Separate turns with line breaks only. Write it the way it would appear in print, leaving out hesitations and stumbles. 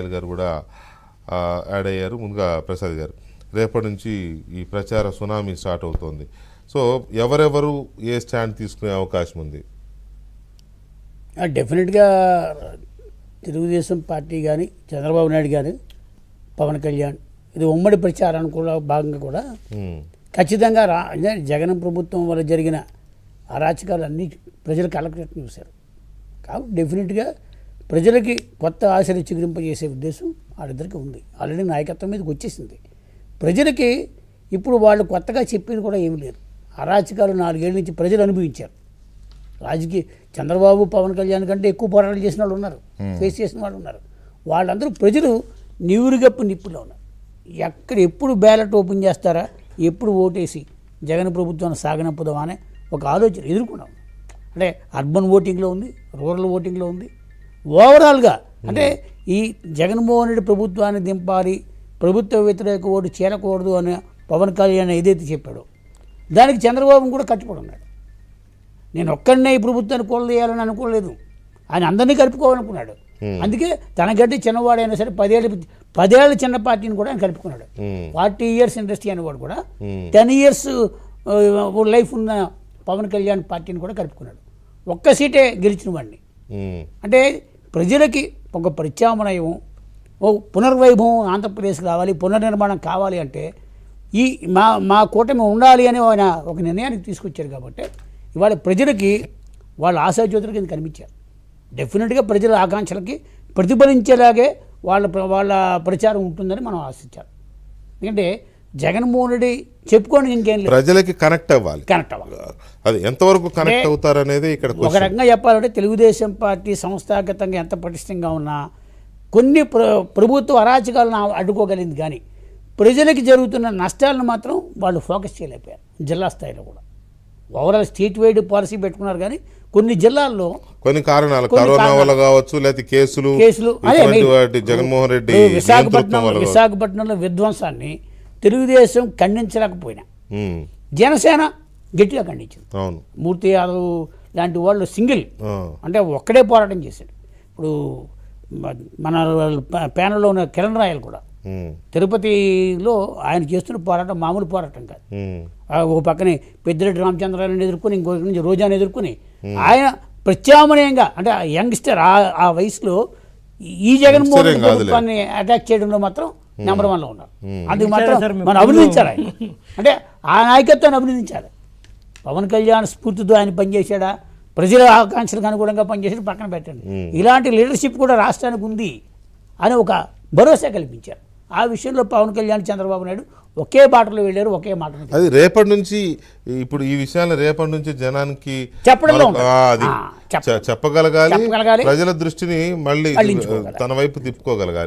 గారు కూడా యాడ్ అయ్యారు. ముందుగా ప్రసాద్ గారు, రేపటి నుంచి ఈ ప్రచార సునామీ స్టార్ట్ అవుతోంది. సో ఎవరెవరు ఏ స్టాండ్ తీసుకునే అవకాశం ఉంది?
డెఫినెట్గా తెలుగుదేశం పార్టీ కానీ చంద్రబాబు నాయుడు కానీ పవన్ కళ్యాణ్ ఇది ఉమ్మడి ప్రచారానికి కూడా భాగంగా కూడా ఖచ్చితంగా జగన్ ప్రభుత్వం వల్ల జరిగిన అరాచకాలు అన్నీ ప్రజలు కలెక్టరేట్ని చూశారు. కాబట్టి డెఫినెట్గా ప్రజలకి కొత్త ఆశలు చిగురింపజేసే ఉద్దేశం వాళ్ళిద్దరికీ ఉంది. ఆల్రెడీ నాయకత్వం మీదకి వచ్చేసింది. ప్రజలకి ఇప్పుడు వాళ్ళు కొత్తగా చెప్పేది కూడా ఏమీ లేదు. అరాచకాలు 4 ఏళ్ళ నుంచి ప్రజలు అనుభవించారు. రాజకీయ చంద్రబాబు పవన్ కళ్యాణ్ కంటే ఎక్కువ పోరాటాలు చేసిన వాళ్ళు ఉన్నారు, ఫేస్ చేసిన వాళ్ళు ఉన్నారు. వాళ్ళందరూ ప్రజలు నివురుగప్పు నిప్పులో ఉన్నారు. ఎప్పుడు బ్యాలెట్ ఓపెన్ చేస్తారా, ఎప్పుడు ఓటేసి జగన్ ప్రభుత్వాన్ని సాగనంపుదామా అనే ఒక ఆలోచన ఎదుర్కొన్నాం. అంటే అర్బన్ ఓటింగ్లో ఉంది, రూరల్ ఓటింగ్లో ఉంది. ఓవరాల్గా అంటే ఈ జగన్మోహన్ రెడ్డి ప్రభుత్వాన్ని దింపాలి, ప్రభుత్వ వ్యతిరేక ఓటు చేరకూడదు అని పవన్ కళ్యాణ్ ఏదైతే చెప్పాడో దానికి చంద్రబాబు కూడా కట్టుబడి ఉన్నాడు. నేను ఒక్కడనే ఈ ప్రభుత్వాన్ని కొలదేయాలని అనుకోలేదు, ఆయన అందరినీ కలుపుకోవాలనుకున్నాడు. అందుకే తనకంటే చిన్నవాడైనా సరే 10 ఏళ్ళ చిన్న పార్టీని కూడా ఆయన కలుపుకున్నాడు. 40 years ఇండస్ట్రీ అనేవాడు కూడా 10 years లైఫ్ ఉన్న పవన్ కళ్యాణ్ పార్టీని కూడా కలుపుకున్నాడు. ఒక్క సీటే గెలిచిన వాడిని. అంటే ప్రజలకి ఒక ప్రత్యామ్నాయం, ఓ పునర్వైభవం ఆంధ్రప్రదేశ్ కావాలి, పునర్నిర్మాణం కావాలి అంటే ఈ మా కూటమి ఉండాలి అని ఆయన ఒక నిర్ణయానికి తీసుకొచ్చారు. కాబట్టి ఇవాళ ప్రజలకి వాళ్ళ ఆశాజ్యోతుల కింద కనిపించారు. డెఫినెట్గా ప్రజల ఆకాంక్షలకి ప్రతిఫలించేలాగే వాళ్ళ ప్రచారం ఉంటుందని మనం ఆశించాలి. ఎందుకంటే జగన్మోహన్ రెడ్డి చెప్పుకోండి ఇంకేం లేదు,
ప్రజలకి కనెక్ట్ అవ్వాలి. అది ఎంతవరకు కనెక్ట్ అవుతారు అనేది ఇక్కడ
ఒక రకంగా చెప్పాలంటే తెలుగుదేశం పార్టీ సంస్థాగతంగా ఎంత పటిష్టంగా ఉన్నా కొన్ని ప్రభుత్వ అరాచకాలను అడ్డుకోగలిగింది. కానీ ప్రజలకి జరుగుతున్న నష్టాలను మాత్రం వాళ్ళు ఫోకస్ చేయలేకపోయారు. జిల్లా స్థాయిలో కూడా ఓవరాల్ స్టేట్ వైడ్ పాలసీ పెట్టుకున్నారు. కానీ కొన్ని జిల్లాల్లో
కొన్ని కారణాలు, కరోనా వల్ల కావచ్చు, లేకపోతే కేసులు జగన్మోహన్ రెడ్డి
విశాఖపట్నంలో విధ్వంసాన్ని తెలుగుదేశం ఖండించలేకపోయినా జనసేన గట్టిగా ఖండించింది. మూర్తి యాదవ్ లాంటి వాళ్ళు సింగిల్ అంటే ఒక్కడే పోరాటం చేశాడు. ఇప్పుడు మన ప్యానల్లో ఉన్న కిరణ్ రాయల్ కూడా తిరుపతిలో ఆయన చేస్తున్న పోరాటం మామూలు పోరాటం కాదు. ఒక పక్కనే పెద్దిరెడ్డి రామచంద్రాలను ఎదుర్కొని, ఇంకొక నుంచి రోజాను ఎదుర్కొని ఆయన ప్రత్యామ్నాయంగా అంటే యంగ్స్టర్ ఆ వయసులో ఈ జగన్మోహన్ రెడ్డి ప్రభుత్వాన్ని అటాక్ చేయడంలో మాత్రం నెంబర్ 1లో ఉన్నారు. అందుకు మాత్రం మనం అభినందించాలి. అంటే ఆ నాయకత్వాన్ని అభినందించాలి. పవన్ కళ్యాణ్ స్ఫూర్తితో ఆయన పనిచేశాడా, ప్రజల ఆకాంక్షలకు అనుగుణంగా పనిచేసాడు పక్కన పెట్టండి. ఇలాంటి లీడర్షిప్ కూడా రాష్ట్రానికి ఉంది అని ఒక భరోసా కల్పించారు. ఆ విషయంలో పవన్ కళ్యాణ్ చంద్రబాబు నాయుడు ఒకే బాటలో వెళ్ళారు, ఒకే మాట.
అది రేపటి నుంచి ఇప్పుడు ఈ విషయాన్ని రేపటి నుంచి జనానికి చెప్పగలగాలి, ప్రజల దృష్టిని మళ్ళీ తన వైపు తిప్పుకోగలగాలి.